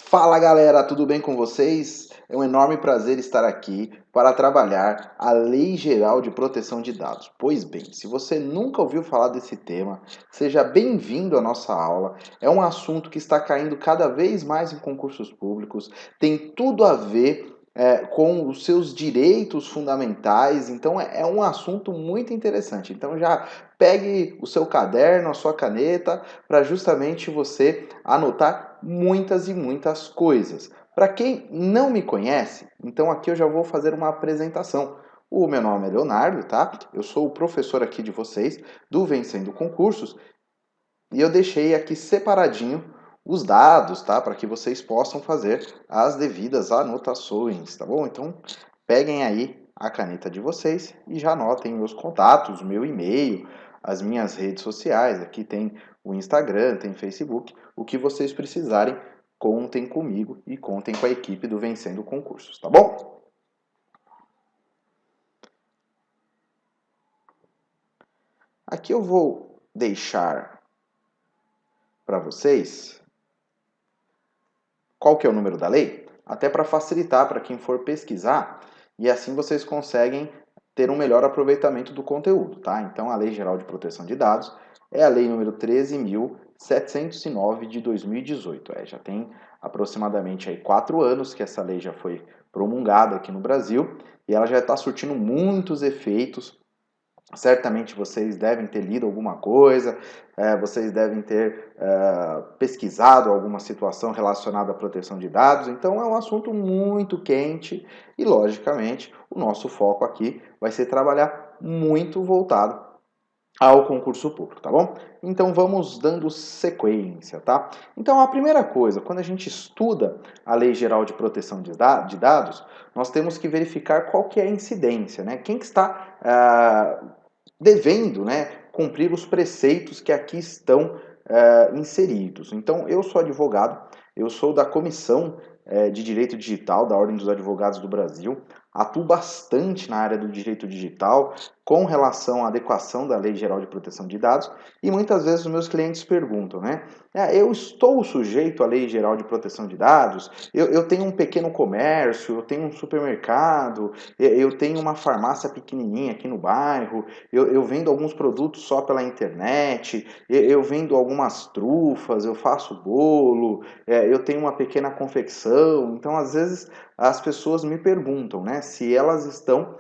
Fala galera, tudo bem com vocês? É um enorme prazer estar aqui para trabalhar a Lei Geral de Proteção de Dados. Pois bem, se você nunca ouviu falar desse tema, seja bem-vindo à nossa aula. É um assunto que está caindo cada vez mais em concursos públicos, tem tudo a ver com os seus direitos fundamentais, então é um assunto muito interessante. Então já pegue o seu caderno, a sua caneta, para justamente você anotar muitas e muitas coisas. Para quem não me conhece, então aqui eu já vou fazer uma apresentação. O meu nome é Leonardo, tá? Eu sou o professor aqui de vocês do Vencendo Concursos e eu deixei aqui separadinho os dados, tá? Para que vocês possam fazer as devidas anotações, tá bom? Então peguem aí a caneta de vocês e já anotem meus contatos, meu e-mail, as minhas redes sociais. Aqui tem o Instagram, tem Facebook. O que vocês precisarem, contem comigo e contem com a equipe do Vencendo Concursos, tá bom? Aqui eu vou deixar para vocês qual que é o número da lei, até para facilitar para quem for pesquisar e assim vocês conseguem ter um melhor aproveitamento do conteúdo, tá? Então a Lei Geral de Proteção de Dados é a lei número 13.709 de 2018. Já tem aproximadamente aí 4 anos que essa lei já foi promulgada aqui no Brasil e ela já está surtindo muitos efeitos. Certamente vocês devem ter lido alguma coisa, vocês devem ter pesquisado alguma situação relacionada à proteção de dados, então é um assunto muito quente e, logicamente, o nosso foco aqui vai ser trabalhar muito voltado ao concurso público, tá bom? Então vamos dando sequência, tá? Então a primeira coisa, quando a gente estuda a Lei Geral de Proteção de Dados, nós temos que verificar qual que é a incidência, né? Quem que está devendo, né, cumprir os preceitos que aqui estão inseridos. Então, eu sou advogado, eu sou da Comissão de Direito Digital da Ordem dos Advogados do Brasil, atuo bastante na área do direito digital com relação à adequação da Lei Geral de Proteção de Dados e muitas vezes os meus clientes perguntam, né? Eu estou sujeito à Lei Geral de Proteção de Dados? Eu tenho um pequeno comércio, eu tenho um supermercado, eu tenho uma farmácia pequenininha aqui no bairro, eu vendo alguns produtos só pela internet, eu vendo algumas trufas, eu faço bolo, eu tenho uma pequena confecção. Então, às vezes, as pessoas me perguntam, né, se elas estão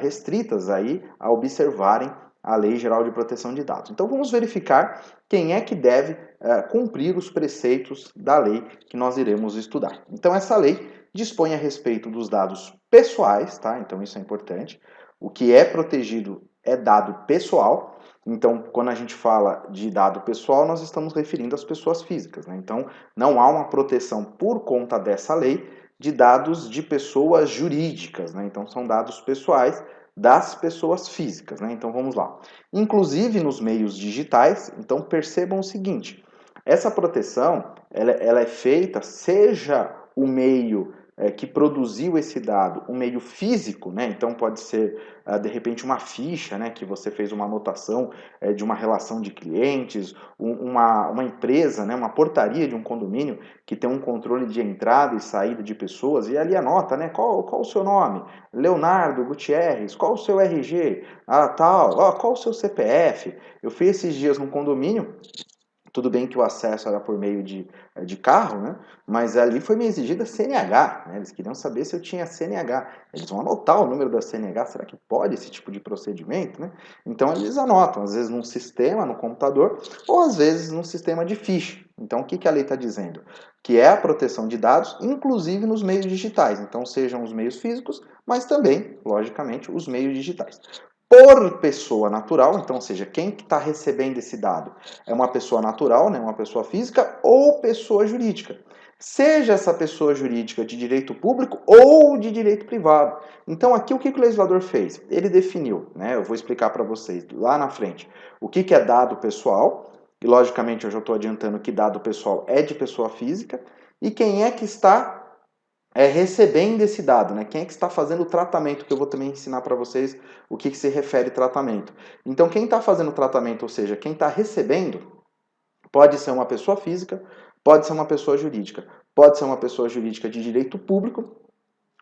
restritas aí a observarem a Lei Geral de Proteção de Dados. Então, vamos verificar quem é que deve cumprir os preceitos da lei que nós iremos estudar. Então, essa lei dispõe a respeito dos dados pessoais, tá? Então, isso é importante. O que é protegido é dado pessoal. Então, quando a gente fala de dado pessoal, nós estamos referindo às pessoas físicas, né? Então, não há uma proteção por conta dessa lei de dados de pessoas jurídicas, né? Então, são dados pessoais das pessoas físicas, né? Então, vamos lá. Inclusive nos meios digitais, então percebam o seguinte, essa proteção, ela é feita, seja o meio que produziu esse dado, um meio físico, né? Então pode ser de repente uma ficha, né? Que você fez uma anotação de uma relação de clientes, uma empresa, né? Uma portaria de um condomínio que tem um controle de entrada e saída de pessoas e ali anota, né? Qual o seu nome? Leonardo Gutierrez. Qual o seu RG? Tal. Qual o seu CPF? Eu fiz esses dias num condomínio. Tudo bem que o acesso era por meio de carro, né? Mas ali foi me exigida CNH, né? Eles queriam saber se eu tinha CNH. Eles vão anotar o número da CNH, será que pode esse tipo de procedimento, né? Então eles anotam, às vezes num sistema, no computador, ou às vezes num sistema de ficha. Então o que a lei está dizendo? Que é a proteção de dados, inclusive nos meios digitais. Então sejam os meios físicos, mas também, logicamente, os meios digitais por pessoa natural, então, ou seja, quem que está recebendo esse dado? É uma pessoa natural, né, uma pessoa física ou pessoa jurídica. Seja essa pessoa jurídica de direito público ou de direito privado. Então, aqui o que o legislador fez? Ele definiu, né, eu vou explicar para vocês lá na frente, o que é dado pessoal, e logicamente eu já estou adiantando que dado pessoal é de pessoa física, e quem é que está recebendo esse dado, né? Quem é que está fazendo o tratamento, que eu vou também ensinar para vocês o que se refere tratamento. Então, quem está fazendo o tratamento, ou seja, quem está recebendo, pode ser uma pessoa física, pode ser uma pessoa jurídica. pode ser uma pessoa jurídica de direito público,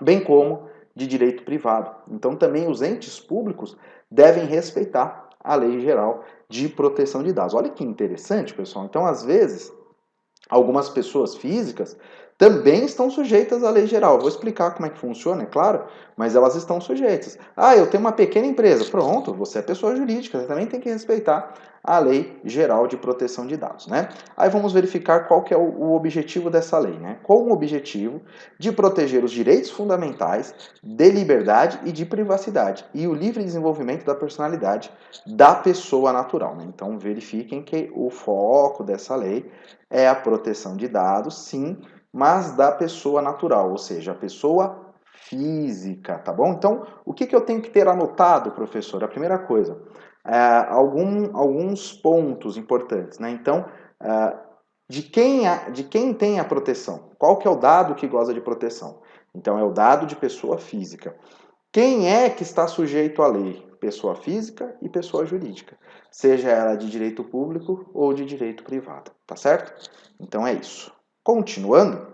bem como de direito privado. Então, também os entes públicos devem respeitar a Lei Geral de Proteção de Dados. Olha que interessante, pessoal. Então, às vezes, algumas pessoas físicas também estão sujeitas à lei geral. Vou explicar como é que funciona, é claro, mas elas estão sujeitas. Ah, eu tenho uma pequena empresa. Pronto, você é pessoa jurídica, você também tem que respeitar a Lei Geral de Proteção de Dados, né? Aí vamos verificar qual que é o objetivo dessa lei, né? Com o objetivo de proteger os direitos fundamentais de liberdade e de privacidade e o livre desenvolvimento da personalidade da pessoa natural, né? Então verifiquem que o foco dessa lei é a proteção de dados, sim, mas da pessoa natural, ou seja, a pessoa física, tá bom? Então, o que eu tenho que ter anotado, professor? A primeira coisa, alguns pontos importantes, né? Então, de quem tem a proteção? Qual que é o dado que goza de proteção? Então, é o dado de pessoa física. Quem é que está sujeito à lei? Pessoa física e pessoa jurídica, seja ela de direito público ou de direito privado, tá certo? Então é isso. Continuando,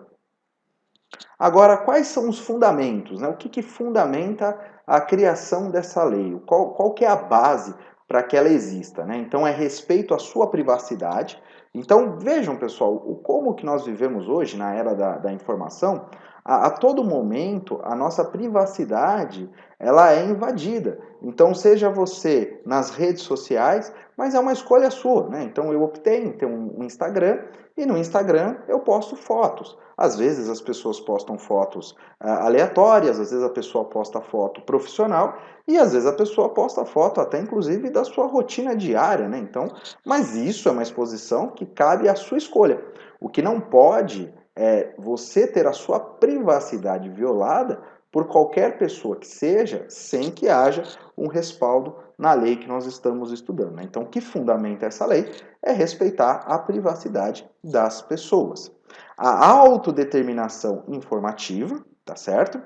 agora quais são os fundamentos, né? O que fundamenta a criação dessa lei? Qual que é a base para que ela exista, né? Então é respeito à sua privacidade. Então vejam, pessoal, como que nós vivemos hoje na era da informação, a todo momento a nossa privacidade ela é invadida. Então seja você nas redes sociais, mas é uma escolha sua, né? Então eu optei em ter um Instagram e no Instagram eu posto fotos. Às vezes as pessoas postam fotos aleatórias, às vezes a pessoa posta foto profissional e às vezes a pessoa posta foto até inclusive da sua rotina diária, né? Então, mas isso é uma exposição que cabe à sua escolha. O que não pode é você ter a sua privacidade violada por qualquer pessoa que seja, sem que haja um respaldo na lei que nós estamos estudando, né? Então, o que fundamenta essa lei é respeitar a privacidade das pessoas. A autodeterminação informativa, tá certo?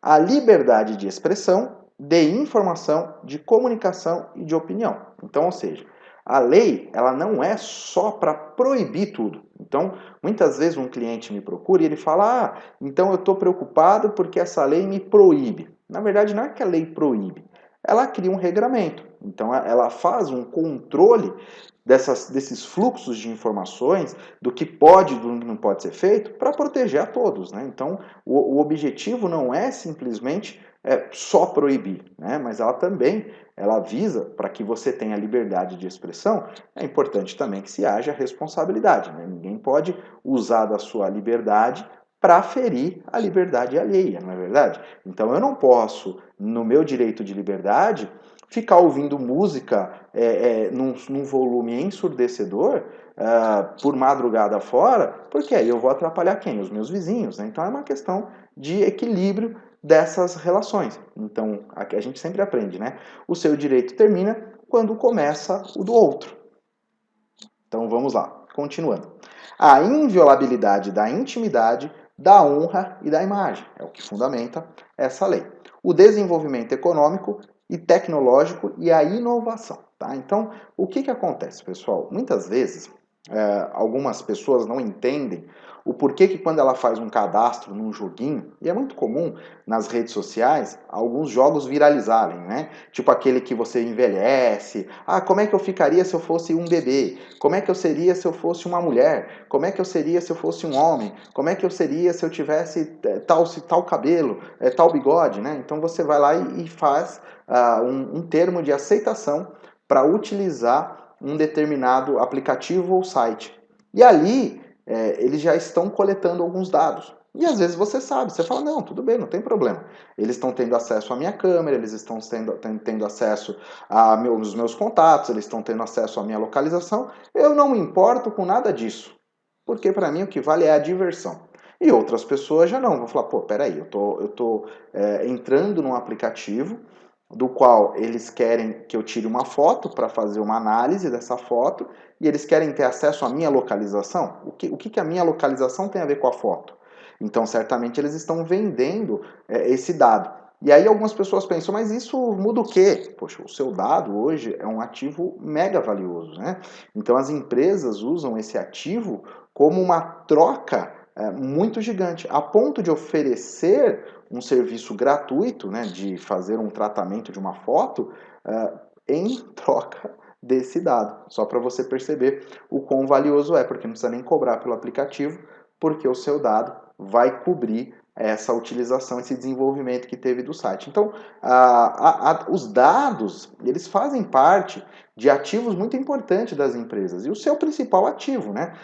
A liberdade de expressão, de informação, de comunicação e de opinião. Então, ou seja, a lei ela não é só para proibir tudo. Então, muitas vezes um cliente me procura e ele fala: então eu estou preocupado porque essa lei me proíbe. Na verdade, não é que a lei proíbe, ela cria um regramento. Então, ela faz um controle desses fluxos de informações, do que pode e do que não pode ser feito, para proteger a todos, né? Então, o objetivo não é simplesmente só proibir, né? Mas ela visa, para que você tenha liberdade de expressão, é importante também que se haja responsabilidade, né? Ninguém pode usar da sua liberdade para ferir a liberdade alheia, não é verdade? Então, eu não posso, no meu direito de liberdade, ficar ouvindo música num volume ensurdecedor por madrugada fora, porque aí eu vou atrapalhar quem? Os meus vizinhos, né? Então é uma questão de equilíbrio dessas relações. Então, aqui a gente sempre aprende, né? O seu direito termina quando começa o do outro. Então vamos lá, continuando. A inviolabilidade da intimidade, da honra e da imagem é o que fundamenta essa lei. O desenvolvimento econômico e tecnológico e a inovação. Tá? Então, o que acontece, pessoal? Muitas vezes, algumas pessoas não entendem o porquê que quando ela faz um cadastro num joguinho, e é muito comum nas redes sociais, alguns jogos viralizarem, né? Tipo aquele que você envelhece. Como é que eu ficaria se eu fosse um bebê? Como é que eu seria se eu fosse uma mulher? Como é que eu seria se eu fosse um homem? Como é que eu seria se eu tivesse tal cabelo, tal bigode, né? Então você vai lá e faz um termo de aceitação para utilizar um determinado aplicativo ou site. E ali eles já estão coletando alguns dados. E às vezes você sabe, você fala, não, tudo bem, não tem problema. Eles estão tendo acesso à minha câmera, eles estão tendo acesso aos meus contatos, eles estão tendo acesso à minha localização. Eu não me importo com nada disso, porque para mim o que vale é a diversão. E outras pessoas já não, vão falar, pô, peraí, eu tô entrando num aplicativo do qual eles querem que eu tire uma foto para fazer uma análise dessa foto e eles querem ter acesso à minha localização. O que a minha localização tem a ver com a foto? Então, certamente eles estão vendendo esse dado. E aí algumas pessoas pensam, mas isso muda o quê? Poxa, o seu dado hoje é um ativo mega valioso, né? Então as empresas usam esse ativo como uma troca muito gigante, a ponto de oferecer um serviço gratuito, né, de fazer um tratamento de uma foto em troca desse dado. Só para você perceber o quão valioso é, porque não precisa nem cobrar pelo aplicativo, porque o seu dado vai cobrir essa utilização, esse desenvolvimento que teve do site. Então, os dados, eles fazem parte de ativos muito importantes das empresas. E o seu principal ativo, né?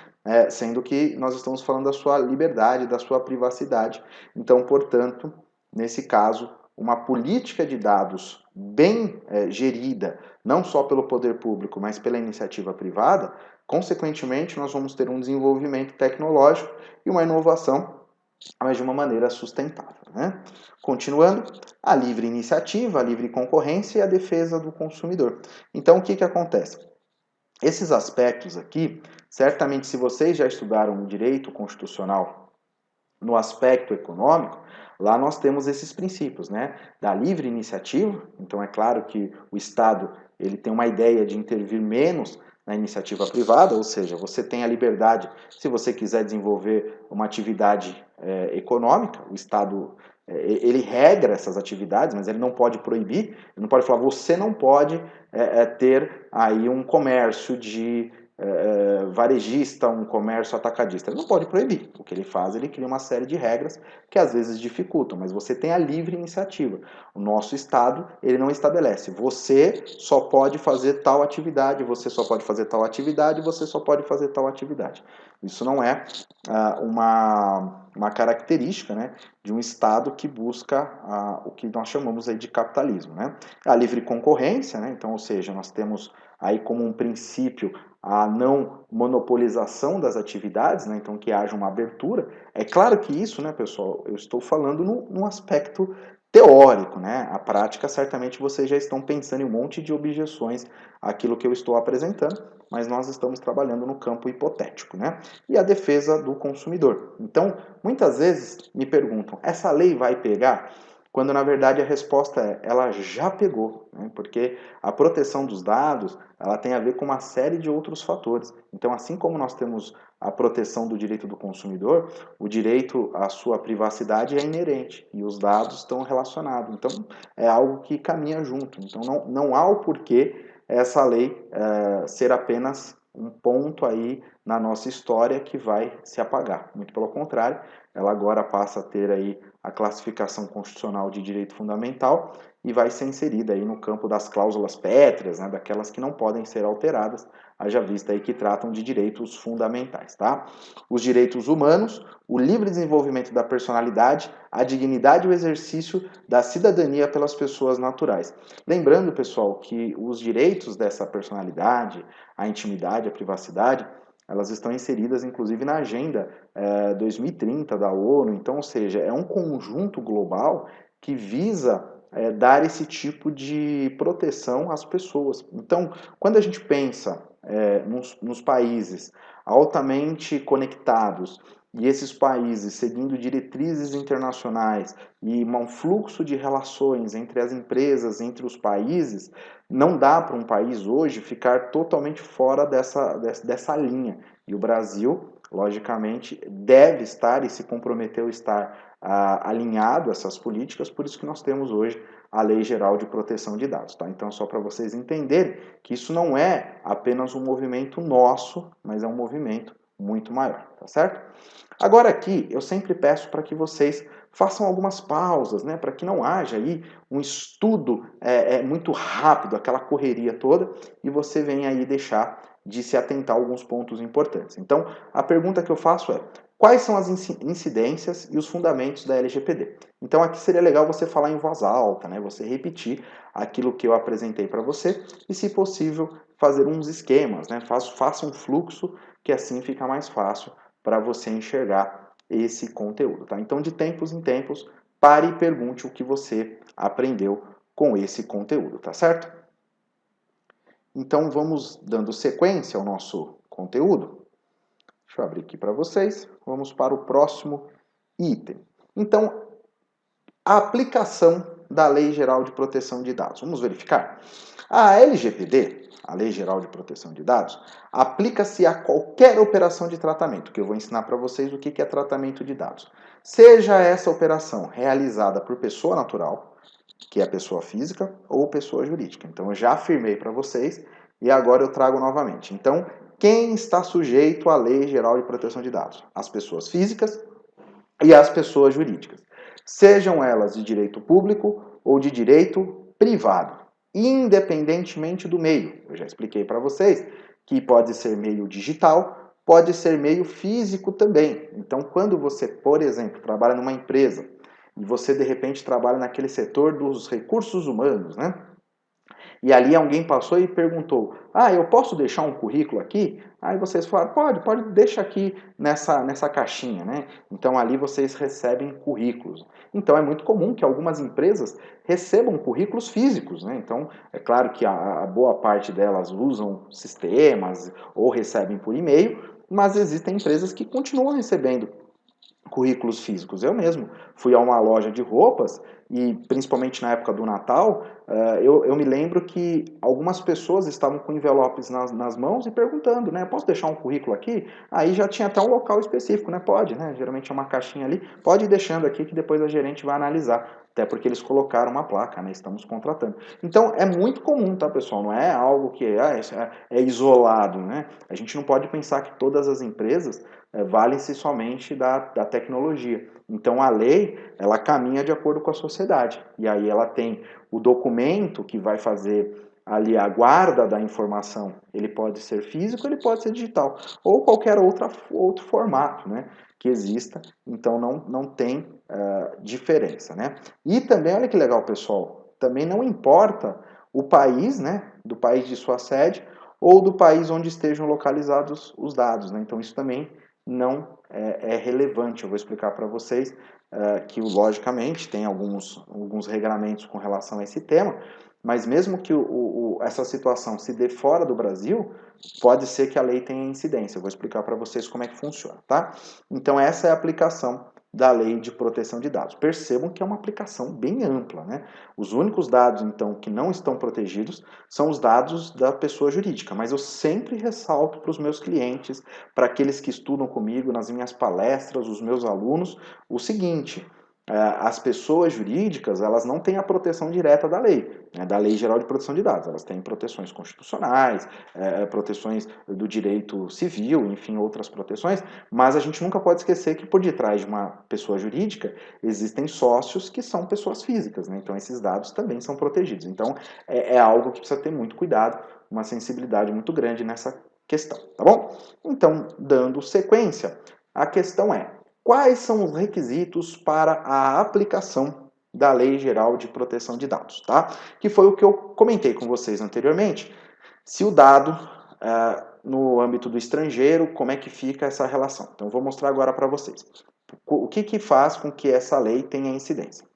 Sendo que nós estamos falando da sua liberdade, da sua privacidade. Então, portanto, nesse caso, uma política de dados bem gerida, não só pelo poder público, mas pela iniciativa privada, consequentemente, nós vamos ter um desenvolvimento tecnológico e uma inovação, mas de uma maneira sustentável, né? Continuando, a livre iniciativa, a livre concorrência e a defesa do consumidor. Então, o que acontece? Esses aspectos aqui, certamente, se vocês já estudaram direito constitucional no aspecto econômico, lá nós temos esses princípios, né? Da livre iniciativa. Então, é claro que o Estado ele tem uma ideia de intervir menos na iniciativa privada, ou seja, você tem a liberdade, se você quiser desenvolver uma atividade econômica, o Estado ele regra essas atividades, mas ele não pode proibir, ele não pode falar, você não pode ter aí um comércio de varejista, um comércio atacadista. Ele não pode proibir. O que ele faz, ele cria uma série de regras que às vezes dificultam, mas você tem a livre iniciativa. O nosso Estado, ele não estabelece. Você só pode fazer tal atividade, você só pode fazer tal atividade, você só pode fazer tal atividade. Isso não é uma característica, né, de um Estado que busca o que nós chamamos aí de capitalismo, né? A livre concorrência, né? Então, ou seja, nós temos aí como um princípio a não monopolização das atividades, né? Então que haja uma abertura. É claro que isso, né, pessoal, eu estou falando no aspecto teórico, né? A prática, certamente vocês já estão pensando em um monte de objeções àquilo que eu estou apresentando, mas nós estamos trabalhando no campo hipotético, né? E a defesa do consumidor. Então, muitas vezes me perguntam, essa lei vai pegar? Quando na verdade a resposta é, ela já pegou, né? Porque a proteção dos dados, ela tem a ver com uma série de outros fatores. Então, assim como nós temos a proteção do direito do consumidor, o direito à sua privacidade é inerente e os dados estão relacionados. Então, é algo que caminha junto. Então, não há o porquê essa lei ser apenas um ponto aí na nossa história que vai se apagar. Muito pelo contrário, ela agora passa a ter aí a classificação constitucional de direito fundamental e vai ser inserida aí no campo das cláusulas pétreas, né, daquelas que não podem ser alteradas, haja vista aí que tratam de direitos fundamentais, tá? Os direitos humanos, o livre desenvolvimento da personalidade, a dignidade e o exercício da cidadania pelas pessoas naturais. Lembrando, pessoal, que os direitos dessa personalidade, a intimidade, a privacidade, elas estão inseridas, inclusive, na Agenda 2030 da ONU. Então, ou seja, é um conjunto global que visa dar esse tipo de proteção às pessoas. Então, quando a gente pensa nos países altamente conectados e esses países seguindo diretrizes internacionais e um fluxo de relações entre as empresas, entre os países, não dá para um país hoje ficar totalmente fora dessa linha. E o Brasil, logicamente, deve estar e se comprometeu a estar alinhado a essas políticas, por isso que nós temos hoje a Lei Geral de Proteção de Dados. Tá? Então, só para vocês entenderem que isso não é apenas um movimento nosso, mas é um movimento muito maior, tá certo? Agora aqui, eu sempre peço para que vocês façam algumas pausas, né, para que não haja aí um estudo muito rápido, aquela correria toda, e você venha aí deixar de se atentar a alguns pontos importantes. Então, a pergunta que eu faço é, quais são as incidências e os fundamentos da LGPD? Então, aqui seria legal você falar em voz alta, né, você repetir aquilo que eu apresentei para você e, se possível, fazer uns esquemas, né, faça um fluxo, que assim fica mais fácil para você enxergar esse conteúdo, tá? Então, de tempos em tempos, pare e pergunte o que você aprendeu com esse conteúdo, tá certo? Então, vamos dando sequência ao nosso conteúdo. Deixa eu abrir aqui para vocês. Vamos para o próximo item. Então, a aplicação da Lei Geral de Proteção de Dados. Vamos verificar? A LGPD, a Lei Geral de Proteção de Dados, aplica-se a qualquer operação de tratamento, que eu vou ensinar para vocês o que é tratamento de dados. Seja essa operação realizada por pessoa natural, que é a pessoa física, ou pessoa jurídica. Então, eu já afirmei para vocês e agora eu trago novamente. Então, quem está sujeito à Lei Geral de Proteção de Dados? As pessoas físicas e as pessoas jurídicas. Sejam elas de direito público ou de direito privado, independentemente do meio. Eu já expliquei para vocês que pode ser meio digital, pode ser meio físico também. Então, quando você, por exemplo, trabalha numa empresa e você, de repente, trabalha naquele setor dos recursos humanos, né? E ali alguém passou e perguntou, eu posso deixar um currículo aqui? Aí vocês falaram, pode, deixa aqui nessa caixinha, né? Então ali vocês recebem currículos. Então é muito comum que algumas empresas recebam currículos físicos, né? Então é claro que a boa parte delas usam sistemas ou recebem por e-mail, mas existem empresas que continuam recebendo currículos físicos. Eu mesmo fui a uma loja de roupas e, principalmente na época do Natal, eu me lembro que algumas pessoas estavam com envelopes nas mãos e perguntando, né, posso deixar um currículo aqui? Aí já tinha até um local específico, né, pode, né, geralmente é uma caixinha ali, pode ir deixando aqui que depois a gerente vai analisar. Até porque eles colocaram uma placa, né? Estamos contratando. Então, é muito comum, tá, pessoal? Não é algo que é isolado, né? A gente não pode pensar que todas as empresas valem-se somente da tecnologia. Então, a lei, ela caminha de acordo com a sociedade. E aí ela tem o documento que vai fazer ali a guarda da informação. Ele pode ser físico, ele pode ser digital. Ou qualquer outro formato, né? Que exista. Então, não tem diferença, né? E também, olha que legal, pessoal, também não importa o país, né, do país de sua sede ou do país onde estejam localizados os dados, né? Então isso também não é relevante. Eu vou explicar para vocês que, logicamente, tem alguns regramentos com relação a esse tema, mas mesmo que essa situação se dê fora do Brasil, pode ser que a lei tenha incidência. Eu vou explicar para vocês como é que funciona, tá? Então essa é a aplicação da Lei de Proteção de Dados. Percebam que é uma aplicação bem ampla, né? Os únicos dados, então, que não estão protegidos são os dados da pessoa jurídica, mas eu sempre ressalto para os meus clientes, para aqueles que estudam comigo nas minhas palestras, os meus alunos, o seguinte: as pessoas jurídicas, elas não têm a proteção direta da lei, né, da Lei Geral de Proteção de Dados. Elas têm proteções constitucionais, proteções do direito civil, enfim, outras proteções, mas a gente nunca pode esquecer que por detrás de uma pessoa jurídica existem sócios que são pessoas físicas, né? Então esses dados também são protegidos. Então é algo que precisa ter muito cuidado, uma sensibilidade muito grande nessa questão, tá bom? Então, dando sequência, a questão é: quais são os requisitos para a aplicação da Lei Geral de Proteção de Dados, tá? Que foi o que eu comentei com vocês anteriormente. Se o dado, no âmbito do estrangeiro, como é que fica essa relação? Então, eu vou mostrar agora para vocês. O que faz com que essa lei tenha incidência?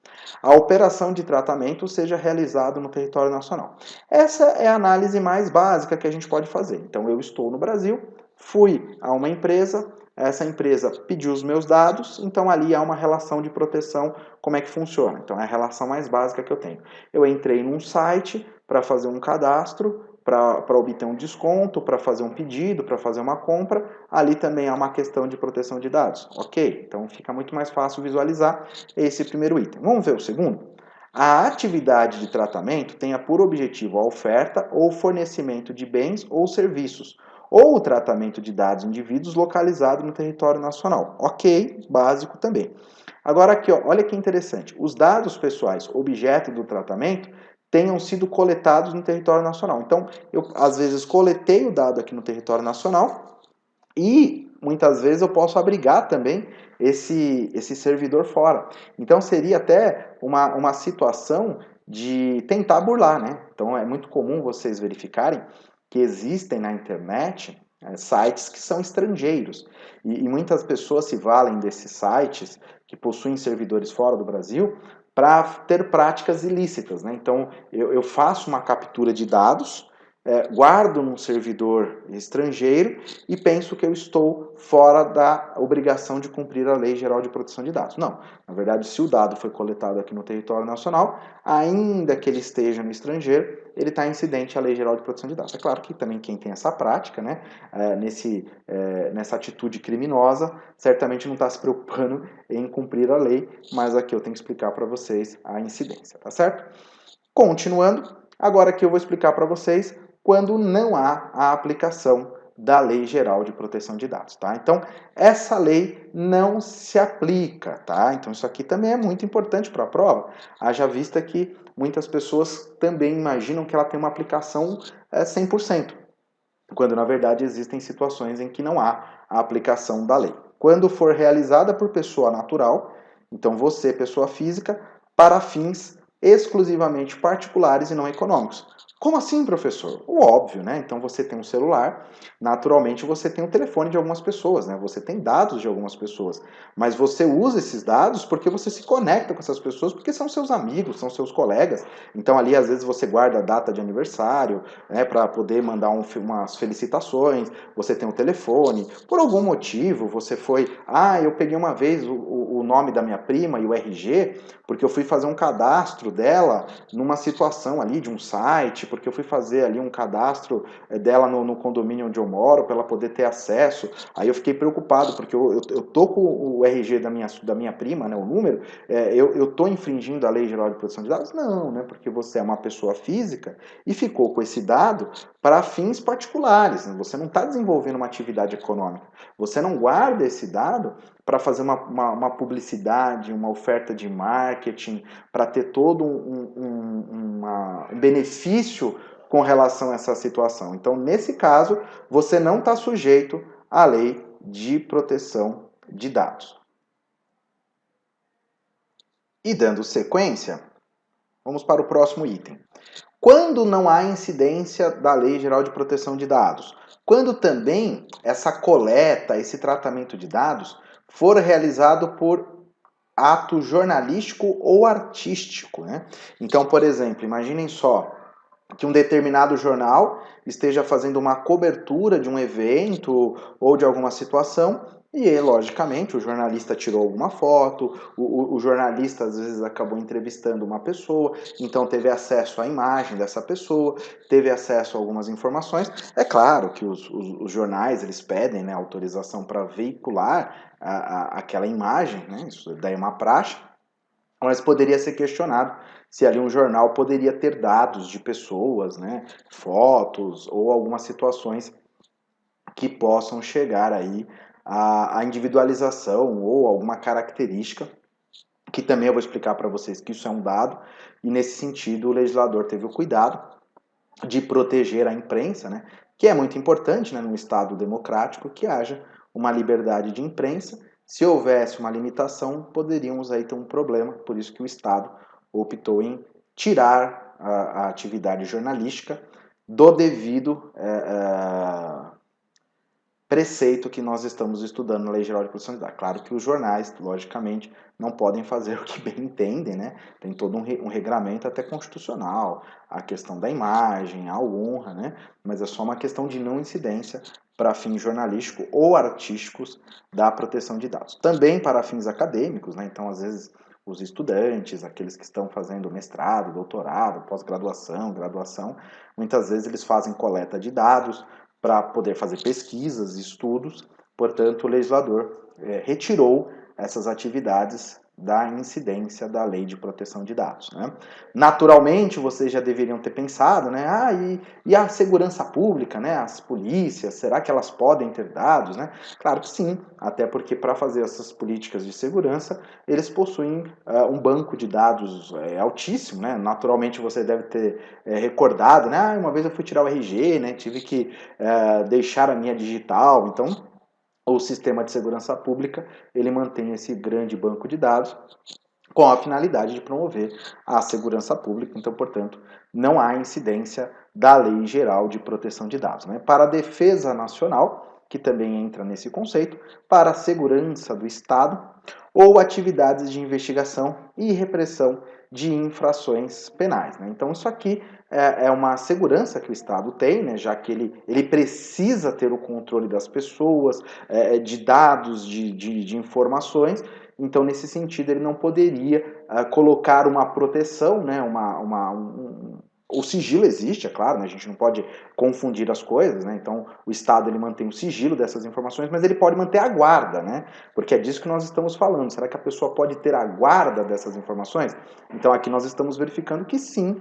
A operação de tratamento seja realizada no território nacional. Essa é a análise mais básica que a gente pode fazer. Então, eu estou no Brasil, fui a uma empresa, essa empresa pediu os meus dados, então ali há uma relação de proteção. Como é que funciona? Então é a relação mais básica que eu tenho. Eu entrei num site para fazer um cadastro, para obter um desconto, para fazer um pedido, para fazer uma compra. Ali também há uma questão de proteção de dados. Ok? Então fica muito mais fácil visualizar esse primeiro item. Vamos ver o segundo? A atividade de tratamento tenha por objetivo a oferta ou fornecimento de bens ou serviços, ou o tratamento de dados de indivíduos localizados no território nacional. Ok, básico também. Agora aqui, ó, olha que interessante. Os dados pessoais objeto do tratamento tenham sido coletados no território nacional. Então, eu às vezes coletei o dado aqui no território nacional e muitas vezes eu posso abrigar também esse servidor fora. Então, seria até uma situação de tentar burlar, né? Então, é muito comum vocês verificarem que existem na internet sites que são estrangeiros. E muitas pessoas se valem desses sites que possuem servidores fora do Brasil para ter práticas ilícitas, né? Então, eu faço uma captura de dados guardo num servidor estrangeiro e penso que eu estou fora da obrigação de cumprir a Lei Geral de Proteção de Dados. Não, na verdade, se o dado foi coletado aqui no território nacional, ainda que ele esteja no estrangeiro, ele está incidente à Lei Geral de Proteção de Dados. É claro que também quem tem essa prática, né, nessa atitude criminosa, certamente não está se preocupando em cumprir a lei, mas aqui eu tenho que explicar para vocês a incidência, tá certo? Continuando, agora aqui eu vou explicar para vocês quando não há a aplicação da Lei Geral de Proteção de Dados, tá? Então, essa lei não se aplica, tá? Então, isso aqui também é muito importante para a prova, haja vista que muitas pessoas também imaginam que ela tem uma aplicação 100%, quando na verdade existem situações em que não há a aplicação da lei. Quando for realizada por pessoa natural, então você, pessoa física, para fins exclusivamente particulares e não econômicos. Como assim, professor? O óbvio, né? Então você tem um celular, naturalmente você tem o telefone de algumas pessoas, né? Você tem dados de algumas pessoas, mas você usa esses dados porque você se conecta com essas pessoas, porque são seus amigos, são seus colegas. Então ali às vezes você guarda a data de aniversário, né, para poder mandar umas felicitações, você tem o telefone, por algum motivo você foi, eu peguei uma vez o nome da minha prima e o RG, porque eu fui fazer um cadastro dela numa situação ali de um site, porque eu fui fazer ali um cadastro dela no condomínio onde eu moro, para ela poder ter acesso. Aí eu fiquei preocupado, porque eu tô com o RG da minha prima, né, o número, eu tô infringindo a Lei Geral de Proteção de Dados? Não, né, porque você é uma pessoa física e ficou com esse dado para fins particulares. Né? Você não está desenvolvendo uma atividade econômica. Você não guarda esse dado para fazer uma publicidade, uma oferta de marketing, para ter todo um benefício com relação a essa situação. Então, nesse caso, você não está sujeito à lei de proteção de dados. E dando sequência, vamos para o próximo item. Quando não há incidência da Lei Geral de Proteção de Dados? Quando também essa coleta, esse tratamento de dados for realizado por ato jornalístico ou artístico, né? Então, por exemplo, imaginem só que um determinado jornal esteja fazendo uma cobertura de um evento ou de alguma situação e, logicamente, o jornalista tirou alguma foto, o jornalista às vezes acabou entrevistando uma pessoa, então teve acesso à imagem dessa pessoa, teve acesso a algumas informações. É claro que os jornais eles pedem, né, autorização para veicular aquela imagem, né, isso daí é uma praxe, mas poderia ser questionado se ali um jornal poderia ter dados de pessoas, né, fotos ou algumas situações que possam chegar aí à individualização ou alguma característica, que também eu vou explicar para vocês que isso é um dado, e nesse sentido o legislador teve o cuidado de proteger a imprensa, né, que é muito importante, né, num Estado democrático, que haja uma liberdade de imprensa. Se houvesse uma limitação, poderíamos aí ter um problema, por isso que o Estado optou em tirar a atividade jornalística do devido preceito que nós estamos estudando na Lei Geral de Proteção de Dados. Claro que os jornais, logicamente, não podem fazer o que bem entendem, né? Tem todo um regramento até constitucional, a questão da imagem, a honra, né? Mas é só uma questão de não incidência para fins jornalísticos ou artísticos da proteção de dados. Também para fins acadêmicos, né? Então, às vezes, os estudantes, aqueles que estão fazendo mestrado, doutorado, pós-graduação, graduação, muitas vezes eles fazem coleta de dados para poder fazer pesquisas, estudos. Portanto, o legislador retirou essas atividades da incidência da Lei de Proteção de Dados. Né? Naturalmente, vocês já deveriam ter pensado, né? E a segurança pública, né? As polícias, será que elas podem ter dados? Né? Claro que sim, até porque para fazer essas políticas de segurança, eles possuem um banco de dados altíssimo. Né? Naturalmente, você deve ter recordado, né? Uma vez eu fui tirar o RG, né? Tive que deixar a minha digital, então o sistema de segurança pública ele mantém esse grande banco de dados com a finalidade de promover a segurança pública, então, portanto, não há incidência da Lei Geral de Proteção de Dados. Né? Para a defesa nacional, que também entra nesse conceito, para a segurança do Estado, ou atividades de investigação e repressão de infrações penais, né? Então isso aqui é uma segurança que o Estado tem, né? Já que ele precisa ter o controle das pessoas, de dados, de informações. Então, nesse sentido, ele não poderia colocar uma proteção, né? O sigilo existe, é claro, né? A gente não pode confundir as coisas, né? Então, o Estado ele mantém o sigilo dessas informações, mas ele pode manter a guarda, né? Porque é disso que nós estamos falando. Será que a pessoa pode ter a guarda dessas informações? Então, aqui nós estamos verificando que sim,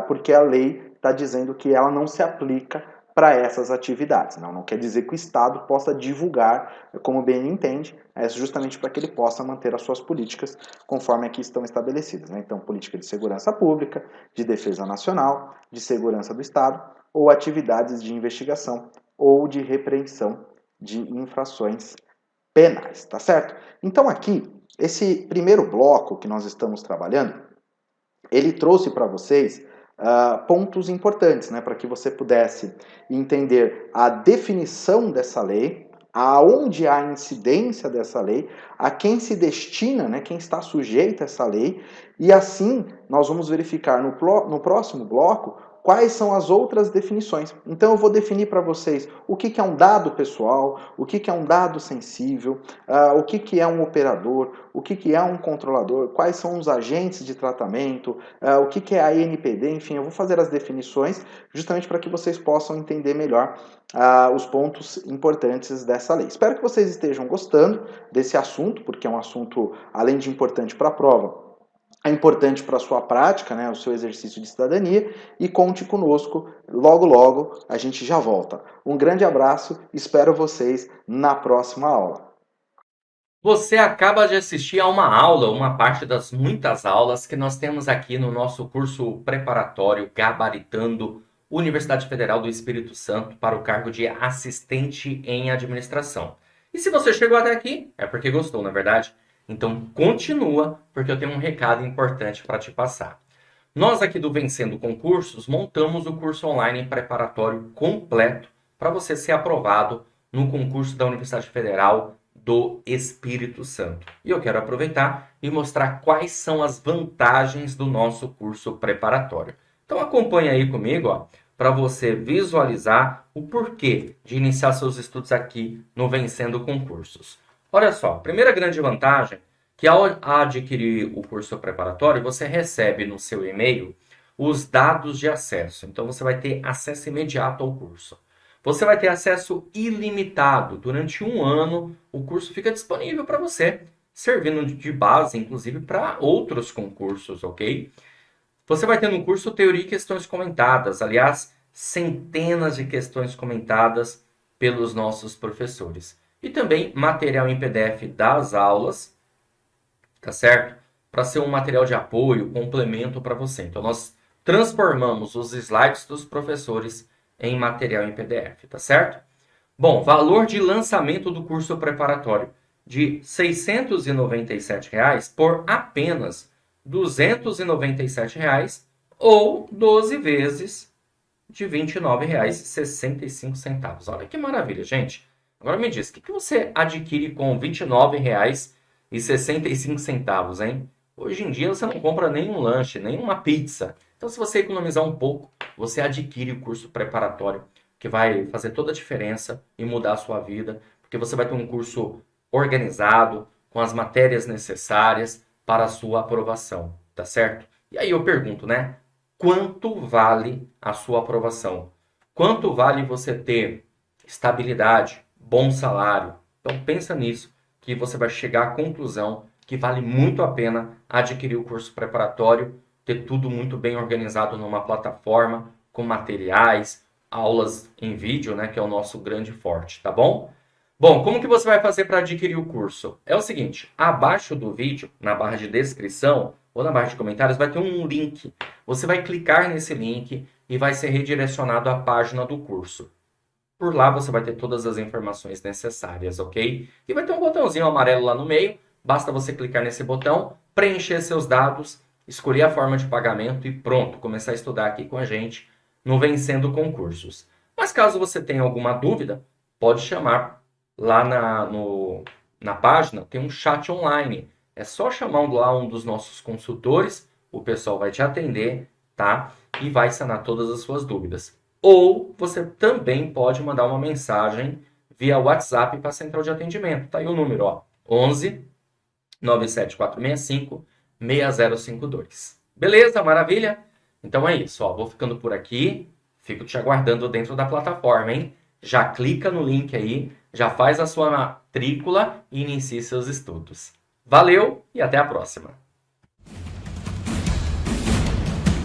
porque a lei está dizendo que ela não se aplica para essas atividades. Não quer dizer que o Estado possa divulgar como bem ele entende, é justamente para que ele possa manter as suas políticas conforme aqui estão estabelecidas, né? Então, política de segurança pública, de defesa nacional, de segurança do Estado, ou atividades de investigação ou de repreensão de infrações penais, tá certo? Então, aqui, esse primeiro bloco que nós estamos trabalhando, ele trouxe para vocês pontos importantes, né, para que você pudesse entender a definição dessa lei, aonde há incidência dessa lei, a quem se destina, né, quem está sujeito a essa lei, e assim nós vamos verificar no próximo bloco quais são as outras definições. Então eu vou definir para vocês o que é um dado pessoal, o que é um dado sensível, o que é um operador, o que é um controlador, quais são os agentes de tratamento, o que é a NPD, enfim, eu vou fazer as definições justamente para que vocês possam entender melhor os pontos importantes dessa lei. Espero que vocês estejam gostando desse assunto, porque é um assunto, além de importante para a prova, é importante para a sua prática, né, o seu exercício de cidadania, e conte conosco, logo a gente já volta. Um grande abraço, espero vocês na próxima aula. Você acaba de assistir a uma aula, uma parte das muitas aulas que nós temos aqui no nosso curso preparatório Gabaritando Universidade Federal do Espírito Santo para o cargo de assistente em administração. E se você chegou até aqui, é porque gostou, na verdade? Então continua, porque eu tenho um recado importante para te passar. Nós aqui do Vencendo Concursos montamos o curso online preparatório completo para você ser aprovado no concurso da Universidade Federal do Espírito Santo. E eu quero aproveitar e mostrar quais são as vantagens do nosso curso preparatório. Então acompanhe aí comigo, para você visualizar o porquê de iniciar seus estudos aqui no Vencendo Concursos. Olha só, primeira grande vantagem que ao adquirir o curso preparatório, você recebe no seu e-mail os dados de acesso. Então você vai ter acesso imediato ao curso. Você vai ter acesso ilimitado. Durante um ano, o curso fica disponível para você, servindo de base, inclusive, para outros concursos, ok? Você vai ter no curso teoria e questões comentadas. Aliás, centenas de questões comentadas pelos nossos professores. E também material em PDF das aulas, tá certo? Para ser um material de apoio, complemento para você. Então, nós transformamos os slides dos professores em material em PDF, tá certo? Bom, valor de lançamento do curso preparatório de R$ 697 por apenas R$ 297 ou 12 vezes de R$ 29,65. Olha que maravilha, gente. Agora me diz, o que você adquire com R$ 29,65, hein? Hoje em dia você não compra nenhum lanche, nenhuma pizza. Então, se você economizar um pouco, você adquire o curso preparatório, que vai fazer toda a diferença e mudar a sua vida, porque você vai ter um curso organizado, com as matérias necessárias para a sua aprovação, tá certo? E aí eu pergunto, né? Quanto vale a sua aprovação? Quanto vale você ter estabilidade, bom salário? Então pensa nisso, que você vai chegar à conclusão que vale muito a pena adquirir o curso preparatório, ter tudo muito bem organizado numa plataforma, com materiais, aulas em vídeo, né, que é o nosso grande forte, tá bom? Bom, como que você vai fazer para adquirir o curso? É o seguinte, abaixo do vídeo, na barra de descrição ou na barra de comentários, vai ter um link. Você vai clicar nesse link e vai ser redirecionado à página do curso. Por lá você vai ter todas as informações necessárias, ok? E vai ter um botãozinho amarelo lá no meio. Basta você clicar nesse botão, preencher seus dados, escolher a forma de pagamento e pronto, começar a estudar aqui com a gente no Vencendo Concursos. Mas caso você tenha alguma dúvida, pode chamar lá na página, tem um chat online. É só chamar lá um dos nossos consultores, o pessoal vai te atender, tá? E vai sanar todas as suas dúvidas. Ou você também pode mandar uma mensagem via WhatsApp para a central de atendimento. Tá aí o número, ó, 11 97465 6052. Beleza? Maravilha? Então é isso, ó. Vou ficando por aqui. Fico te aguardando dentro da plataforma, hein? Já clica no link aí, já faz a sua matrícula e inicie seus estudos. Valeu e até a próxima!